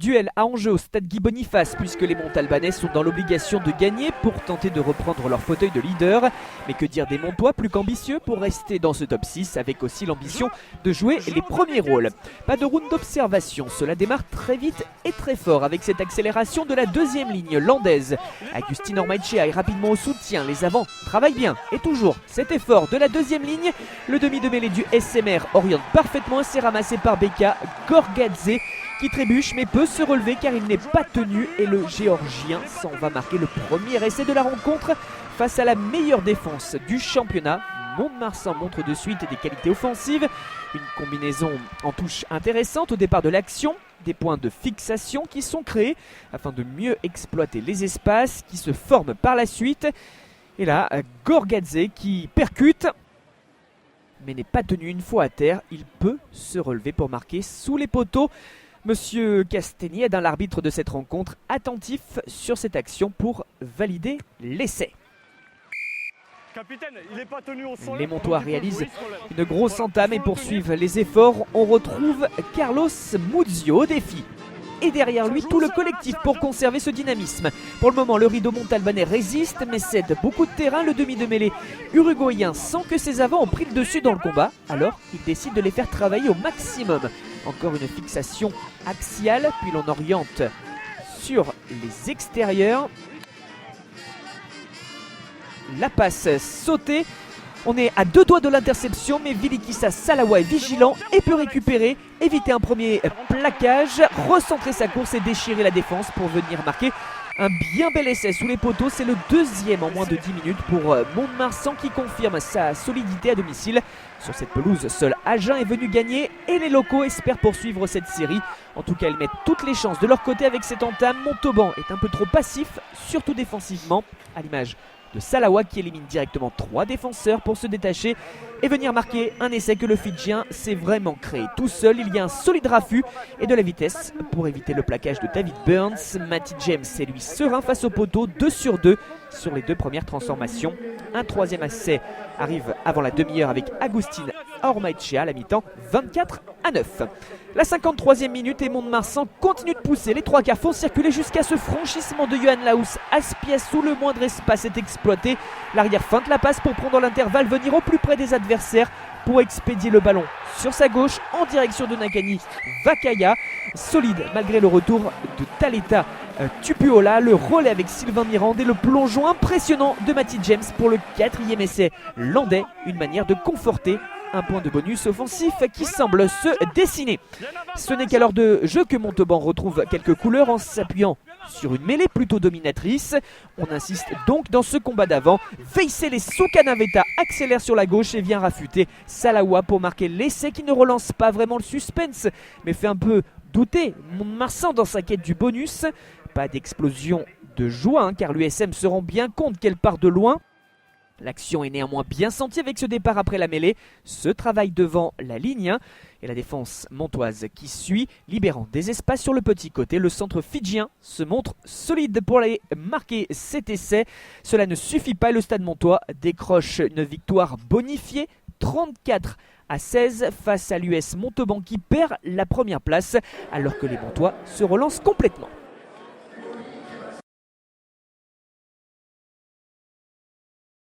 Duel à enjeu au stade Guy Boniface puisque les Montalbanais sont dans l'obligation de gagner pour tenter de reprendre leur fauteuil de leader. Mais que dire des Montois, plus qu'ambitieux pour rester dans ce top 6 avec aussi l'ambition de jouer les premiers rôles. Pas de round d'observation, cela démarre très vite et très fort avec cette accélération de la deuxième ligne landaise. Agustin Ormaechea est rapidement au soutien, les avants travaillent bien et toujours cet effort de la deuxième ligne. Le demi de mêlée du SMR oriente parfaitement et c'est ramassé par Beka Gorgadze qui trébuche mais peut se relever car il n'est pas tenu et le Géorgien s'en va marquer le premier essai de la rencontre face à la meilleure défense du championnat. Mont-de-Marsan montre de suite des qualités offensives, une combinaison en touche intéressante au départ de l'action, des points de fixation qui sont créés afin de mieux exploiter les espaces qui se forment par la suite. Et là, Gorgadze qui percute mais n'est pas tenu une fois à terre, il peut se relever pour marquer sous les poteaux. Monsieur Castagnier est l'arbitre de cette rencontre, attentif sur cette action pour valider l'essai. Les Montois réalisent une grosse entame et poursuivent les efforts. On retrouve Carlos Muzio au défi. Et derrière lui, tout le collectif pour conserver ce dynamisme. Pour le moment, le rideau montalbanais résiste, mais cède beaucoup de terrain. Le demi de mêlée uruguayen sent que ses avants ont pris le dessus dans le combat. Alors, il décide de les faire travailler au maximum. Encore une fixation axiale, puis l'on oriente sur les extérieurs. La passe sautée. On est à deux doigts de l'interception, mais Vilikissa Salawa est vigilant et peut récupérer, éviter un premier plaquage, recentrer sa course et déchirer la défense pour venir marquer un bien bel essai sous les poteaux. C'est le deuxième en moins de 10 minutes pour Mont-de-Marsan qui confirme sa solidité à domicile. Sur cette pelouse, seul Agen est venu gagner et les locaux espèrent poursuivre cette série. En tout cas, ils mettent toutes les chances de leur côté avec cette entame. Montauban est un peu trop passif, surtout défensivement, à l'image de Salawa qui élimine directement 3 défenseurs pour se détacher et venir marquer un essai que le Fidjien s'est vraiment créé tout seul. Il y a un solide raffut et de la vitesse pour éviter le plaquage de David Burns. Matty James est lui serein face au poteau, 2 sur 2 sur les 2 premières transformations. Un troisième essai arrive avant la demi-heure avec Agustin Ormaechea à la mi-temps, 24-9. La 53e minute et Mont-de-Marsan continue de pousser. Les 3 quarts font circuler jusqu'à ce franchissement de Johan Laus. Aspias où le moindre espace est exploité. L'arrière feinte la passe pour prendre l'intervalle, venir au plus près des adversaires pour expédier le ballon sur sa gauche en direction de Nakani Vakaya. Solide malgré le retour de Taleta Tupuola. Le relais avec Sylvain Mirande et le plongeon impressionnant de Matty James pour le 4e essai landais. Une manière de conforter un point de bonus offensif qui semble se dessiner. Ce n'est qu'à l'heure de jeu que Montauban retrouve quelques couleurs en s'appuyant sur une mêlée plutôt dominatrice. On insiste donc dans ce combat d'avant. Veysel Soukanaveta accélère sur la gauche et vient rafuter Salawa pour marquer l'essai qui ne relance pas vraiment le suspense mais fait un peu douter Mont-de-Marsan dans sa quête du bonus. Pas d'explosion de joie car l'USM se rend bien compte qu'elle part de loin. L'action est néanmoins bien sentie avec ce départ après la mêlée, ce travail devant la ligne et la défense montoise qui suit, libérant des espaces sur le petit côté. Le centre fidjien se montre solide pour aller marquer cet essai. Cela ne suffit pas, le Stade Montois décroche une victoire bonifiée, 34-16 face à l'US Montauban qui perd la première place alors que les Montois se relancent complètement.